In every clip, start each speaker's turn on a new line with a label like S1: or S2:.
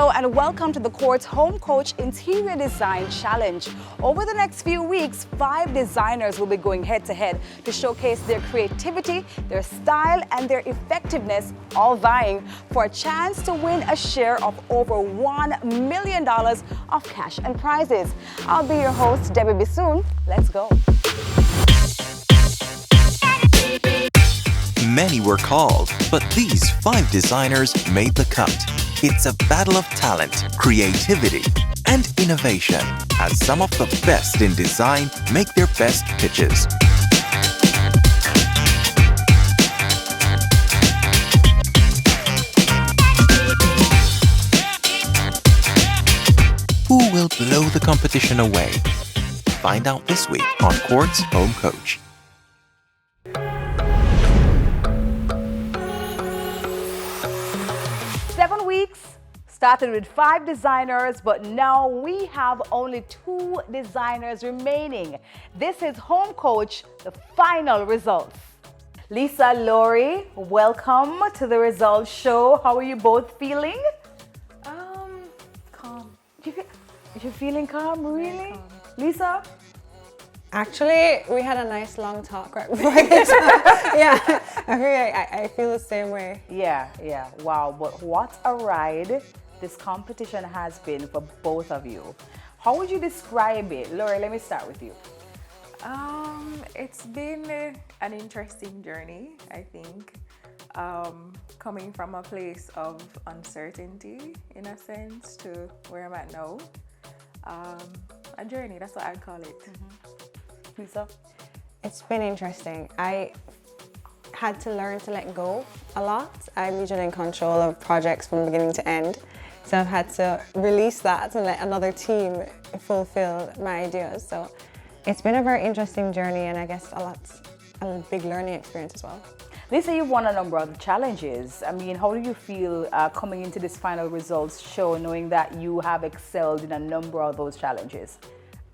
S1: Hello and welcome to the Court's Home Coach Interior Design Challenge. Over the next few weeks, 5 designers will be going head-to-head to showcase their creativity, their style, and their effectiveness, all vying for a chance to win a share of over $1 million of cash and prizes. I'll be your host, Debbie Bissoon. Let's go.
S2: Many were called, but these 5 designers made the cut. It's a battle of talent, creativity, and innovation as some of the best in design make their best pitches. Who will blow the competition away? Find out this week on Court's Home Coach.
S1: 7 weeks, started with 5 designers, but now we have only 2 designers remaining. This is Home Coach, the final results. Lisa, Lori, welcome to the results show. How are you both feeling?
S3: Calm.
S1: You're feeling calm, really?
S3: Calm.
S1: Lisa?
S3: Actually, we had a nice long talk right before this. Yeah, I feel the same way.
S1: Yeah. Wow, but what a ride this competition has been for both of you. How would you describe it? Lori, let me start with you.
S4: It's been an interesting journey, I think. Coming from a place of uncertainty, in a sense, to where I'm at now. A journey, that's what I'd call it.
S1: Lisa?
S3: It's been interesting. I had to learn to let go a lot. I'm usually in control of projects from beginning to end. So I've had to release that and let another team fulfill my ideas. So it's been a very interesting journey, and I guess a big learning experience as well.
S1: Lisa, you've won a number of challenges. I mean, how do you feel coming into this final results show, knowing that you have excelled in a number of those challenges?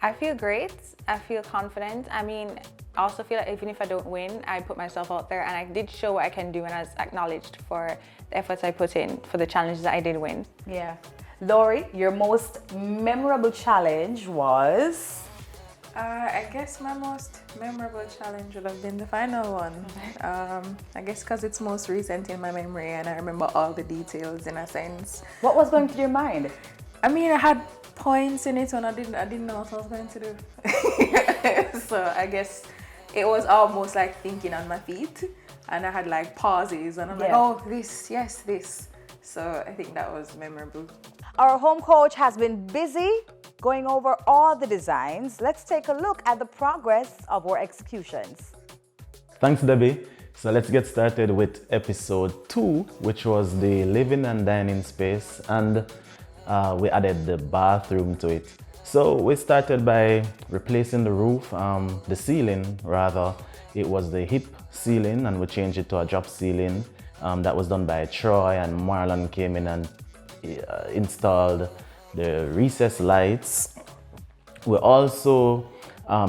S3: I feel great. I feel confident. I mean, I also feel like even if I don't win, I put myself out there and I did show what I can do, and I was acknowledged for the efforts I put in for the challenges that I did win.
S1: Yeah. Lori, your most memorable challenge was?
S4: I guess my most memorable challenge would have been the final one. I guess because it's most recent in my memory and I remember all the details in a sense.
S1: What was going through your mind?
S4: I mean, I had points in it and I didn't know what I was going to do. So I guess it was almost like thinking on my feet, and I had like pauses and I'm like, oh, this, yes, this. So I think that was memorable.
S1: Our home coach has been busy going over all the designs. Let's take a look at the progress of our executions.
S5: Thanks, Debbie. So let's get started with episode 2, which was the living and dining space, and we added the bathroom to it. So we started by replacing the roof, the ceiling rather. It was the hip ceiling and we changed it to a drop ceiling. That was done by Troy, and Marlon came in and installed the recessed lights. We also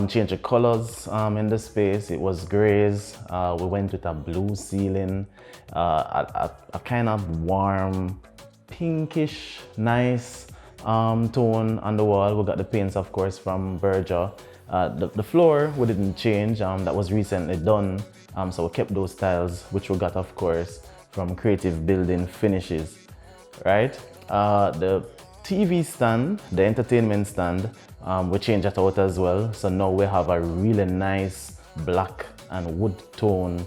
S5: changed the colors in the space. It was grays. We went with a blue ceiling, a kind of warm pinkish, nice tone on the wall. We got the paints, of course, from Berger. The floor we didn't change. That was recently done. So we kept those tiles, which we got, of course, from Creative Building Finishes. Right? The TV stand, the entertainment stand, we changed that out as well. So now we have a really nice black and wood tone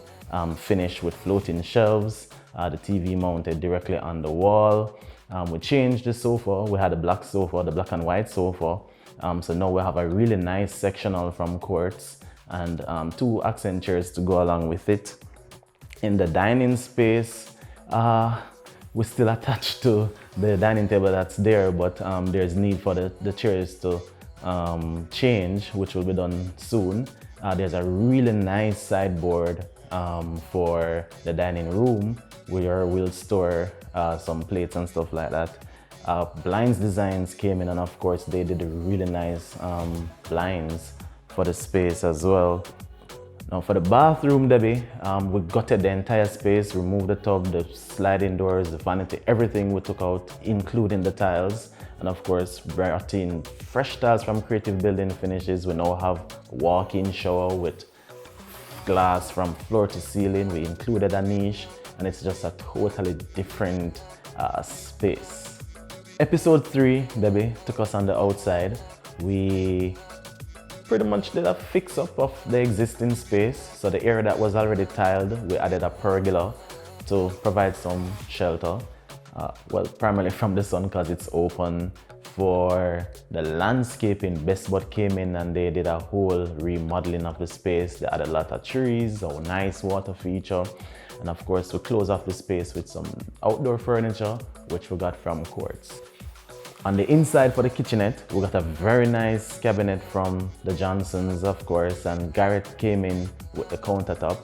S5: finish with floating shelves. The TV mounted directly on the wall. We changed the sofa. We had a black sofa, the black and white sofa. So now we have a really nice sectional from Quartz and 2 accent chairs to go along with it. In the dining space, we're still attached to the dining table that's there, but there's need for the chairs to change, which will be done soon. There's a really nice sideboard for the dining room where we'll store some plates and stuff like that. Blinds designs came in, and of course they did really nice blinds for the space as well. Now for the bathroom, Debbie, we gutted the entire space, removed the tub, the sliding doors, the vanity, everything we took out, including the tiles. And of course, brought in fresh tiles from Creative Building Finishes. We now have a walk-in shower with glass from floor to ceiling. We included a niche, and it's just a totally different space. Episode 3, Debbie, took us on the outside. We pretty much did a fix-up of the existing space. So the area that was already tiled, we added a pergola to provide some shelter. Well, primarily from the sun because it's open. For the landscaping, Best Bud came in and they did a whole remodeling of the space. They added a lot of trees, a nice water feature. And of course, we close off the space with some outdoor furniture, which we got from Quartz. On the inside for the kitchenette, we got a very nice cabinet from the Johnsons, of course, and Garrett came in with the countertop.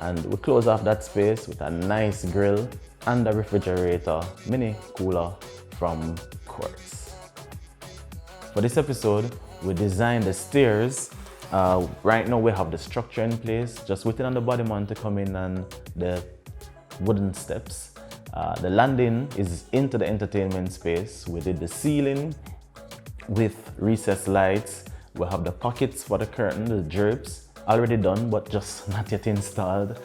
S5: And we close off that space with a nice grill and a refrigerator, mini cooler from Quartz. For this episode, we designed the stairs. Right now we have the structure in place, just waiting on the body man to come in and the wooden steps. The landing is into the entertainment space. We did the ceiling with recessed lights. We have the pockets for the curtain, the drapes, already done but just not yet installed.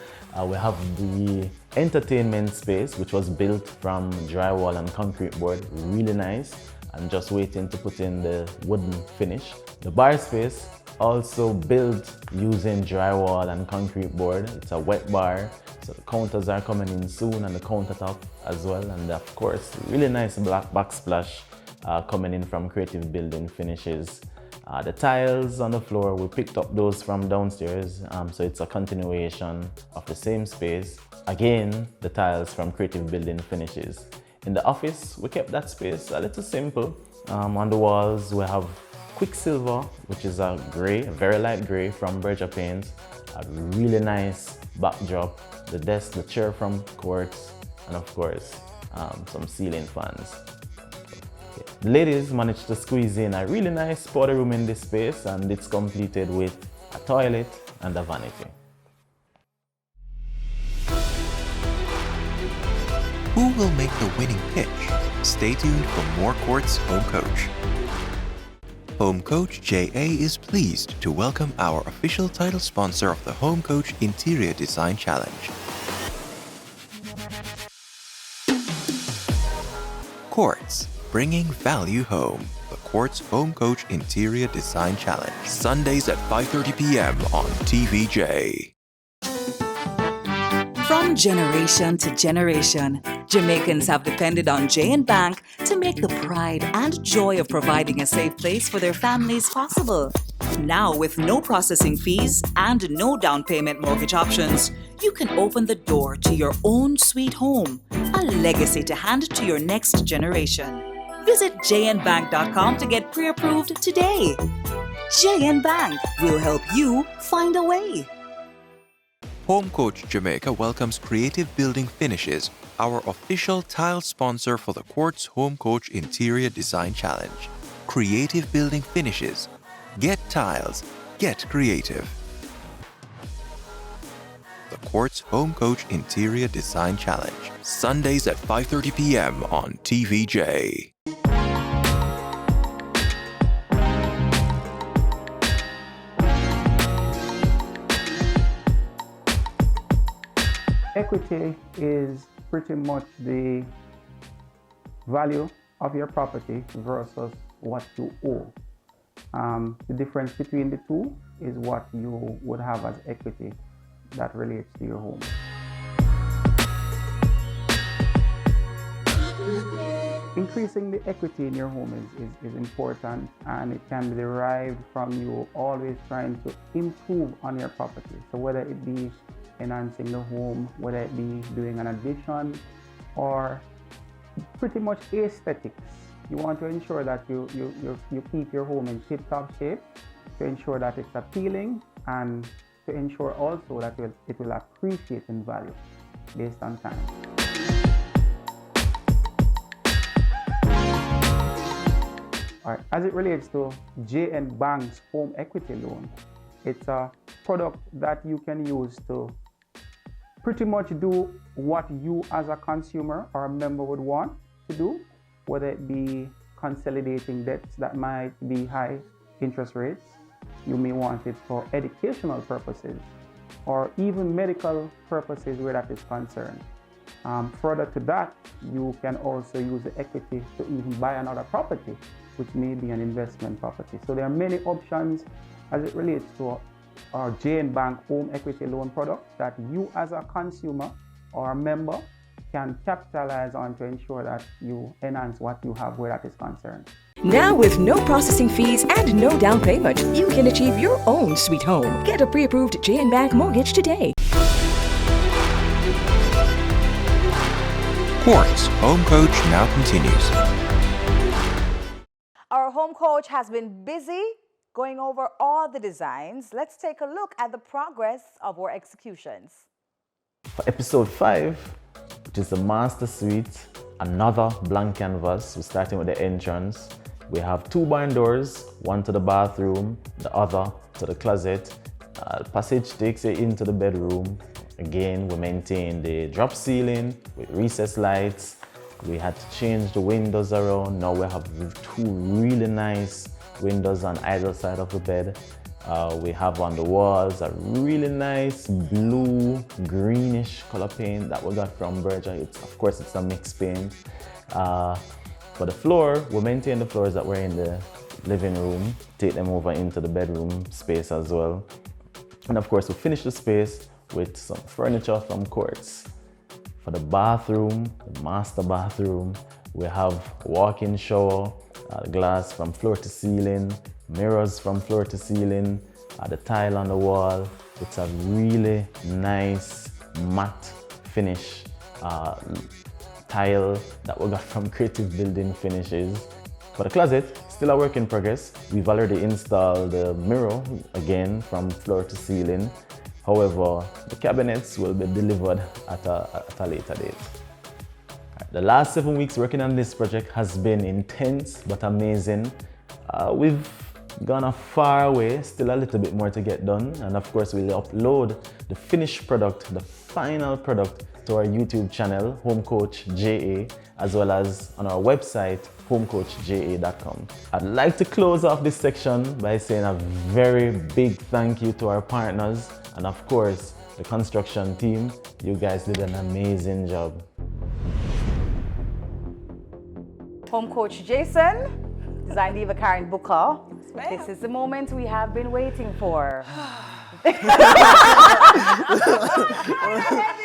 S5: We have the entertainment space, which was built from drywall and concrete board, really nice, and just waiting to put in the wooden finish. The bar space also built using drywall and concrete board. It's a wet bar, so the counters are coming in soon and the countertop as well. And of course, really nice black backsplash coming in from Creative Building Finishes. The tiles on the floor, we picked up those from downstairs, so it's a continuation of the same space. Again, the tiles from Creative Building Finishes. In the office, we kept that space a little simple. On the walls, we have Quicksilver, which is a gray, a very light gray from Berger Paints. A really nice backdrop. The desk, the chair from Quartz, and of course, some ceiling fans. The ladies managed to squeeze in a really nice powder room in this space, and it's completed with a toilet and a vanity.
S2: Who will make the winning pitch? Stay tuned for more Quartz Home Coach. Home Coach JA is pleased to welcome our official title sponsor of the Home Coach Interior Design Challenge. Quartz, bringing value home. The Quartz Home Coach Interior Design Challenge. Sundays at 5:30 p.m. on TVJ.
S6: From generation to generation, Jamaicans have depended on J&B Bank to make the pride and joy of providing a safe place for their families possible. Now, with no processing fees and no down payment mortgage options, you can open the door to your own sweet home, a legacy to hand to your next generation. Visit jnbank.com to get pre-approved today. J&B Bank will help you find a way.
S2: Home Coach Jamaica welcomes Creative Building Finishes, our official tile sponsor for the Quartz Home Coach Interior Design Challenge. Creative Building Finishes. Get tiles, get creative. The Quartz Home Coach Interior Design Challenge. Sundays at 5:30 p.m. on TVJ.
S7: Equity is pretty much the value of your property versus what you owe. The difference between the two is what you would have as equity that relates to your home. Increasing the equity in your home is important, and it can be derived from you always trying to improve on your property. So whether it be enhancing the home, whether it be doing an addition, or pretty much aesthetics. You want to ensure that you keep your home in tip-top shape, to ensure that it's appealing, and to ensure also that it will appreciate in value based on time. All right, as it relates to J&B Bank's home equity loan, It's a product that you can use to pretty much do what you as a consumer or a member would want to do, whether it be consolidating debts that might be high interest rates. You may want it for educational purposes or even medical purposes where that is concerned. Further to that, you can also use the equity to even buy another property, which may be an investment property. So there are many options as it relates to our J&B Bank home equity loan product that you as a consumer or a member can capitalize on to ensure that you enhance what you have where that is concerned.
S8: Now with no processing fees and no down payment, you can achieve your own sweet home. Get a pre-approved J&B Bank mortgage today.
S2: Quartz Home Coach now continues.
S1: Our home coach has been busy going over all the designs. Let's take a look at the progress of our executions.
S5: For episode 5, which is the master suite, another blank canvas. We're starting with the entrance. We have 2 barn doors, one to the bathroom, the other to the closet. Passage takes you into the bedroom. Again, we maintain the drop ceiling with recessed lights. We had to change the windows around. Now we have 2 really nice windows on either side of the bed. We have on the walls a really nice blue, greenish color paint that we got from Berger. Of course, it's a mixed paint. For the floor, we maintain the floors that were in the living room, take them over into the bedroom space as well. And of course, we finish the space with some furniture from Quartz. For the bathroom, the master bathroom, we have walk-in shower, glass from floor to ceiling, mirrors from floor to ceiling, the tile on the wall. It's a really nice matte finish tile that we got from Creative Building Finishes. For the closet, still a work in progress. We've already installed the mirror again from floor to ceiling. However, the cabinets will be delivered at a later date. The last 7 weeks working on this project has been intense but amazing. We've gone a far way, still a little bit more to get done, and of course we'll upload the finished product, the final product, to our YouTube channel, Home Coach JA, as well as on our website, homecoachja.com. I'd like to close off this section by saying a very big thank you to our partners and of course the construction team. You guys did an amazing job.
S1: Home coach Jason, design diva Karen Booker. This is the moment we have been waiting for. What kind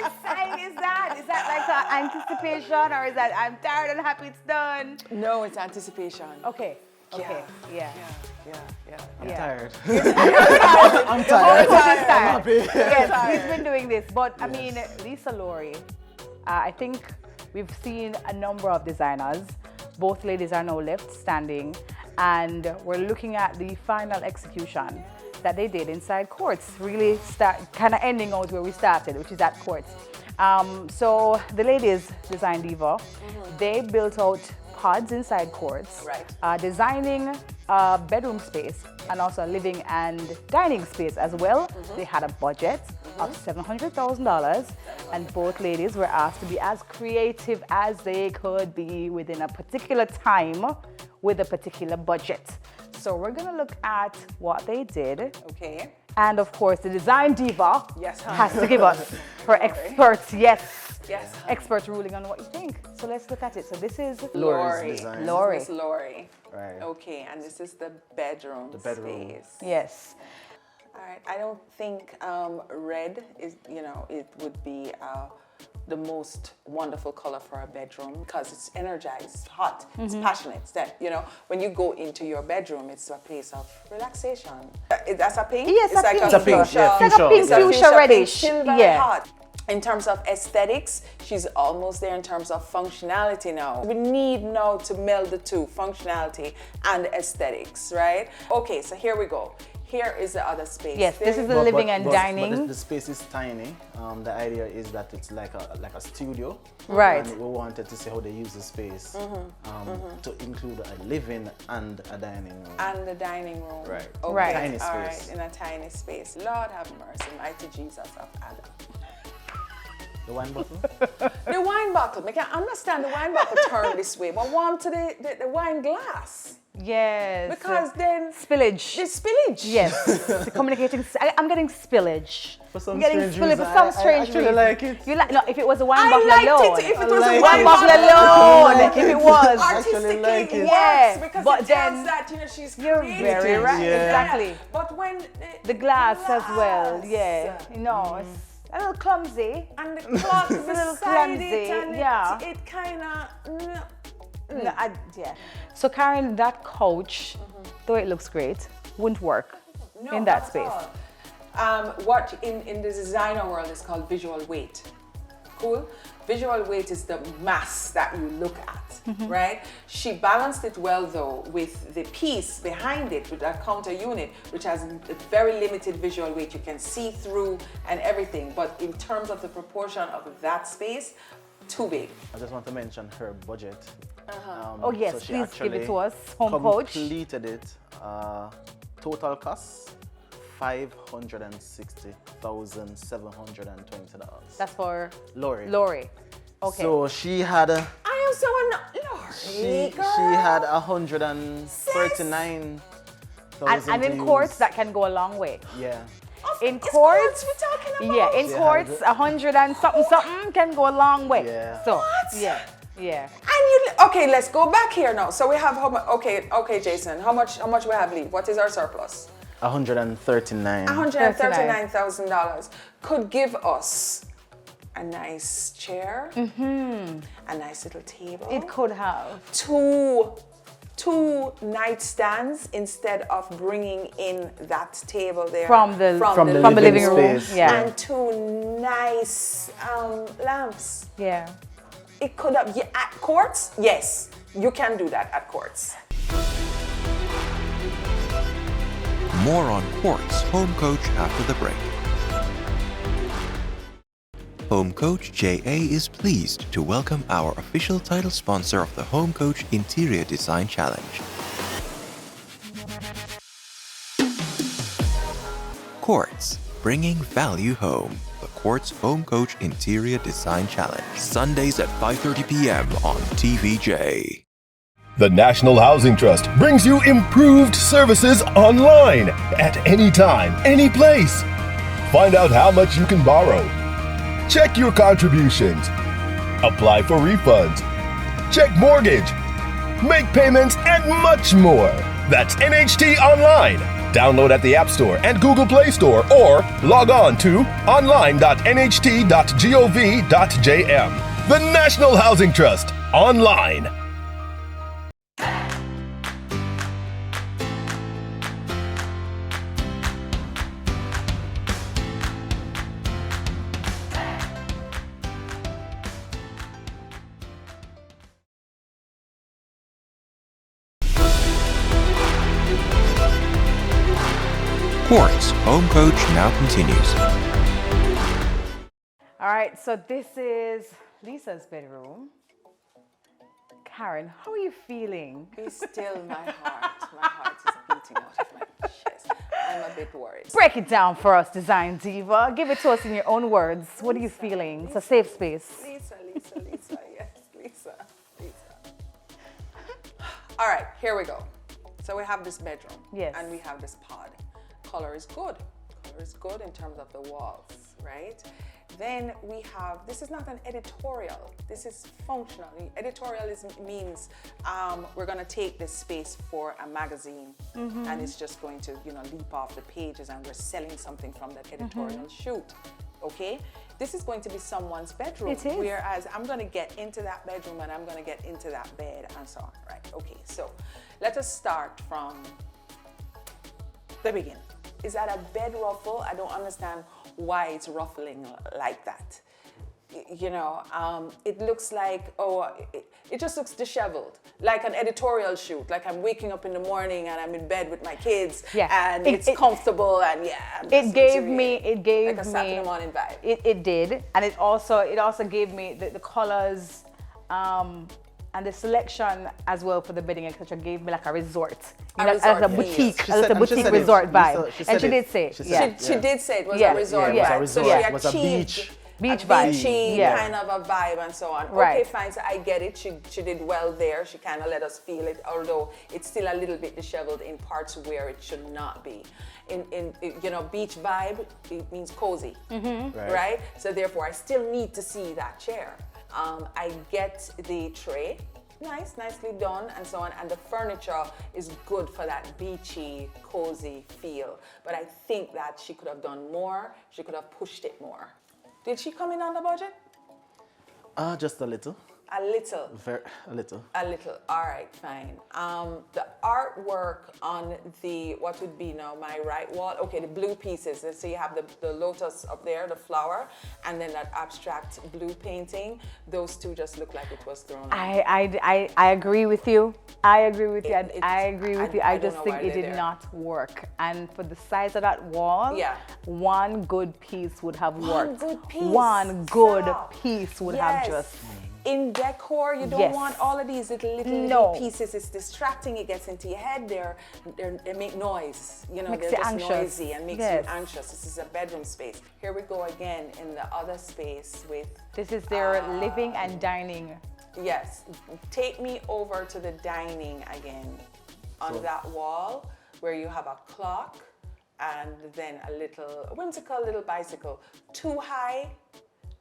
S1: of sign is that? Is that like an anticipation, or is that I'm tired and happy it's done?
S9: No, it's anticipation.
S1: Okay. Okay. Yeah.
S9: I'm
S5: Tired.
S1: I'm tired. I'm
S5: happy.
S1: Yes, he's been doing this, but I mean, Lisa Laurie, I think we've seen a number of designers. Both ladies are now left standing, and we're looking at the final execution that they did inside Quartz, really kind of ending out where we started, which is at Quartz. So the ladies, Design Diva, they built out pods inside Quartz, designing a bedroom space and also a living and dining space as well. They had a budget of $700,000, and both ladies were asked to be as creative as they could be within a particular time with a particular budget. So we're gonna look at what they did.
S9: Okay.
S1: And of course, the Design Diva
S9: Yes,
S1: has to give us her experts,
S9: Yes.
S1: expert ruling on what you think. So let's look at it. So this is
S9: Lori.
S1: Lori.
S9: This is Lori.
S5: Right.
S9: Okay, and this is the bedroom. Space.
S1: Yes.
S9: All right. I don't think red is, it would be the most wonderful color for a bedroom because it's energized, it's hot, it's passionate. It's that, when you go into your bedroom, it's a place of relaxation. That's a pink?
S1: Yes,
S9: it's
S1: a pink.
S5: It's a pink, yeah,
S1: It's like a pink fuchsia reddish.
S9: Still very hot. In terms of aesthetics, she's almost there in terms of functionality now. We need now to meld the two, functionality and aesthetics, right? Okay, so here we go. here is the other space.
S1: Yes, this is the
S5: But-
S1: living
S5: but-
S1: and
S5: but-
S1: dining.
S5: But the space is tiny. The idea is that it's like a studio.
S1: Right.
S5: And we wanted to see how they use the space to include a living and a dining room.
S9: And the dining room.
S5: Right.
S9: Okay.
S1: Right.
S5: Tiny
S9: All
S5: space.
S9: right, in a tiny space. Lord have mercy, mighty Jesus of Adam.
S5: The wine bottle?
S9: The wine bottle, I can understand the wine bottle turned this way, but warm to the wine glass.
S1: Yes.
S9: Because then
S1: spillage.
S9: the spillage.
S1: Yes. The communicating. I'm getting spillage.
S5: For some
S1: I'm getting
S5: strange
S1: spillage
S5: reason,
S1: for some
S5: I
S1: strange
S5: actually
S1: reason.
S5: like it.
S1: You like? No, if it was a wine
S9: I
S1: bottle
S9: liked
S1: alone.
S9: it if it was
S5: like
S9: a
S5: it.
S1: Wine
S9: wine
S1: bottle
S9: bottle
S1: alone. If it was.
S9: Artistically,
S5: like it.
S9: it
S1: Yeah,
S9: works because
S1: but
S9: it tells
S1: then
S9: that, you know, she's
S1: you're
S9: creative.
S1: very right.
S5: Yeah.
S1: Exactly.
S9: But when
S1: The glass as well. Yeah. You know, it's a little clumsy.
S9: and the cloth
S1: It's a little
S9: beside
S1: clumsy,
S9: it, and
S1: yeah.
S9: it kind of.
S1: No, yeah. So Karen, that couch, though it looks great, wouldn't work in that space.
S9: What in the designer world is called visual weight. Cool? Visual weight is the mass that you look at, right? She balanced it well though with the piece behind it, with that counter unit, which has a very limited visual weight. You can see through and everything, but in terms of the proportion of that space, too big.
S5: I just want to mention her budget.
S1: Oh yes,
S5: so she
S1: please give it to
S5: actually
S1: us. Home coach.
S5: completed it. Total cost $560,720.
S1: That's for
S5: Lori.
S1: Lori. Okay.
S5: So she had
S9: I am so annoyed.
S5: she had 139,000.
S1: and in courts, that can go a long way.
S5: Yeah.
S1: In
S9: It's
S1: courts,
S9: we're talking about.
S1: yeah, in
S5: Yeah.
S1: courts, 100 and something can go a long way.
S5: Yeah.
S1: So,
S9: What?
S1: yeah.
S9: And you okay? Let's go back here now. So we have how much? Okay, Jason. How much we have leave? What is our surplus?
S5: 139.
S9: $139,000 could give us a nice chair, a nice little table,
S1: It could have.
S9: two nightstands instead of bringing in that table there
S1: From the living room.
S5: space.
S1: Yeah.
S9: and two nice lamps.
S1: Yeah.
S9: It could have at courts. Yes, you can do that at courts.
S2: More on Quartz Home Coach after the break. Home Coach JA is pleased to welcome our official title sponsor of the Home Coach Interior Design Challenge. Quartz, bringing value home. The Quartz Home Coach Interior Design Challenge. Sundays at 5:30 p.m. on TVJ.
S10: The National Housing Trust brings you improved services online at any time, any place. Find out how much you can borrow. Check your contributions. Apply for refunds. Check mortgage. Make payments and much more. That's NHT Online. Download at the App Store and Google Play Store or log on to online.nht.gov.jm. The National Housing Trust. Online.
S2: Quartz Home Coach now continues.
S1: All right, so this is Lisa's bedroom. Karen, how are you feeling?
S9: Be still, my heart. My heart is beating out of my chest. I'm a bit worried.
S1: Break it down for us, Design Diva. Give it to us in your own words. What are you feeling? It's a safe space.
S9: Lisa, yes, Lisa. All right, here we go. So we have this bedroom.
S1: Yes.
S9: And we have this pod. Color is good. Color is good in terms of the walls, right? Then we have, this is not an editorial, this is functional. Editorial means we're gonna take this space for a magazine and it's just going to, leap off the pages and we're selling something from that editorial shoot, okay? This is going to be someone's bedroom.
S1: It is.
S9: Whereas I'm gonna get into that bedroom and I'm gonna get into that bed and so on, right? Okay, so let us start from the beginning. Is that a bed ruffle? I don't understand why it's ruffling like that. It looks like, it just looks disheveled, like an editorial shoot, like I'm waking up in the morning and I'm in bed with my kids, and it's comfortable, and
S1: it gave me
S9: like a Saturday in the morning vibe.
S1: It did, and it also gave me the colors, and the selection as well for the bedding, etc. gave me like a resort, as a boutique, a little boutique resort vibe. And she did say,
S9: she did say it was a resort.
S5: Yeah, it was a resort.
S9: So she
S5: it was a beach.
S1: Beach vibe.
S9: Beachy kind of a vibe and so on.
S1: Right.
S9: Okay, fine, so I get it. She did well there. She kind of let us feel it, although it's still a little bit disheveled in parts where it should not be. In beach vibe, it means cozy, right? So therefore, I still need to see that chair. I get the tray, nicely done and so on, and the furniture is good for that beachy, cozy feel. But I think that she could have done more. She could have pushed it more. Did she come in on the budget?
S5: Just a little.
S9: A little.
S5: A little.
S9: A little. All right, fine. The artwork on what would be now my right wall. Okay, the blue pieces. So you have the lotus up there, the flower, and then that abstract blue painting. Those two just look like it was thrown.
S1: I agree with you. I agree with you. I agree with you. I just think it did not work. And for the size of that wall, one good piece would have worked. One good piece would have just.
S9: In decor, you don't want all of these little pieces. It's distracting. It gets into your head. They make noise. They're just noisy and makes you anxious. This is a bedroom space. Here we go again in the other space with.
S1: This is their living and dining.
S9: Yes, take me over to the dining again. On that wall where you have a clock and then a whimsical little bicycle. Too high,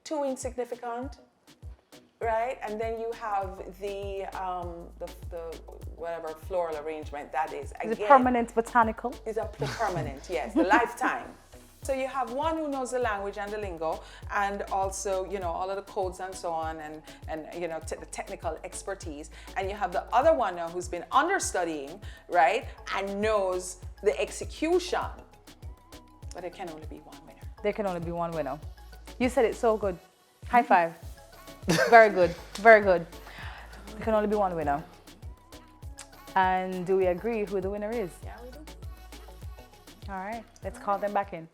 S9: too insignificant. Right, and then you have the whatever floral arrangement that is. Again,
S1: the permanent botanical.
S9: Is the permanent, yes, the lifetime. So you have one who knows the language and the lingo, and also all of the codes and so on, and the technical expertise. And you have the other one now who's been understudying, right, and knows the execution. But there can only be one winner.
S1: There can only be one winner. You said it so good. High five. Very good, very good. There can only be one winner. And do we agree who the winner is?
S9: Yeah, we do.
S1: All right, let's call them back in.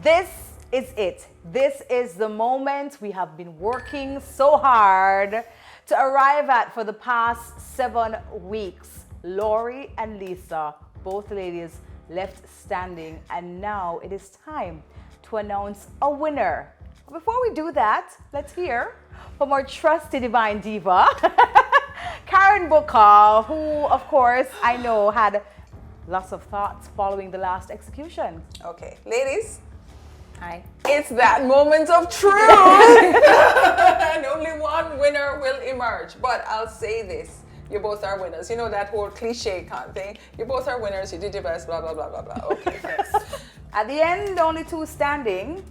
S1: This is it. This is the moment we have been working so hard to arrive at for the past 7 weeks. Lori and Lisa, both ladies, left standing, and now it is time to announce a winner. Before we do that, let's hear from our trusty divine diva, Karen Booker, who, of course, I know had lots of thoughts following the last execution.
S9: Okay, ladies.
S1: Hi.
S9: It's that moment of truth. And only one winner will emerge. But I'll say this. You both are winners. You know that whole cliche kind of thing. You both are winners. You did your best, blah, blah, blah, blah, blah. Okay,
S1: At the end, only 2 standing.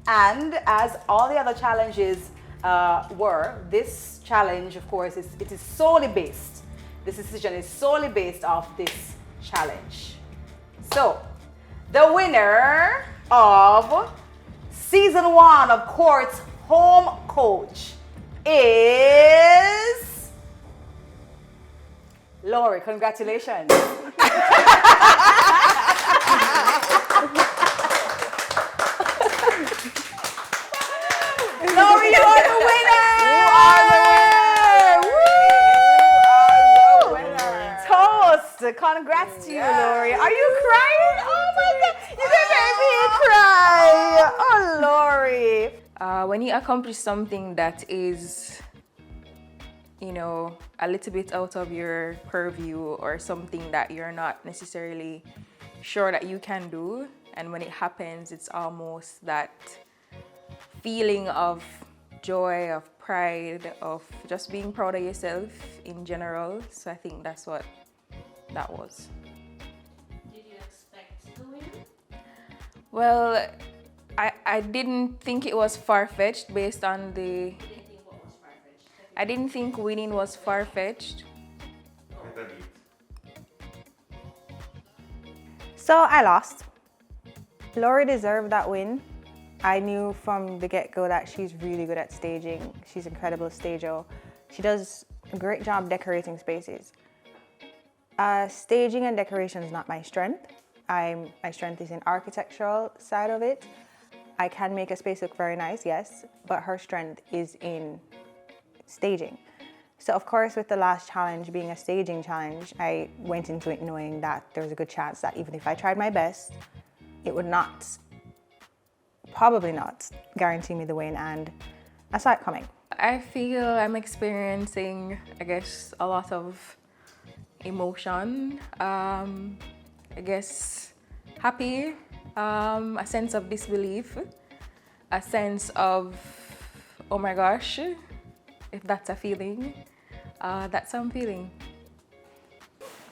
S1: And as all the other challenges were, this challenge, of course, it is solely based. This decision is solely based off this challenge. So, the winner of season 1 of Court's home coach is Lori. Congratulations. Lori, you are the winner!
S9: You are the winner!
S1: Toast! Congrats to you, Lori. Are you crying? Oh my God! You didn't make me cry! Oh, Lori.
S4: When you accomplish something that is, a little bit out of your purview, or something that you're not necessarily sure that you can do, and when it happens, it's almost that feeling of joy, of pride, of just being proud of yourself in general. So I think that's what that was.
S11: Did you expect to win?
S4: Well, I didn't think it was far-fetched based on the...
S11: You didn't think what was far-fetched?
S4: I didn't think winning was far-fetched.
S3: So I lost. Lori deserved that win. I knew from the get-go that she's really good at staging. She's incredible stager. She does a great job decorating spaces. Staging and decoration is not my strength. My strength is in architectural side of it. I can make a space look very nice, yes, but her strength is in staging. So of course, with the last challenge being a staging challenge, I went into it knowing that there was a good chance that even if I tried my best, it would not, probably not, guarantee me the win, and I saw it coming.
S4: I feel I'm experiencing, I guess, a lot of emotion. I guess happy, a sense of disbelief, a sense of, oh my gosh, if that's a feeling, that's how I'm feeling.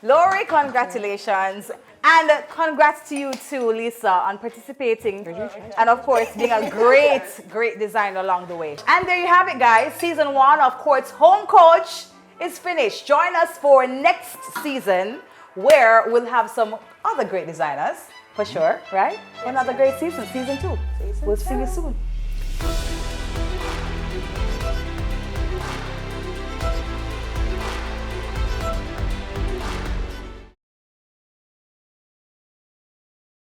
S1: Lori, congratulations. And congrats to you too, Lisa, on participating and of course being a great designer along the way. And there you have it, guys. Season 1 of Court's Home Coach is finished. Join us for next season where we'll have some other great designers, for sure, right? Another great season, season 2. We'll see you soon.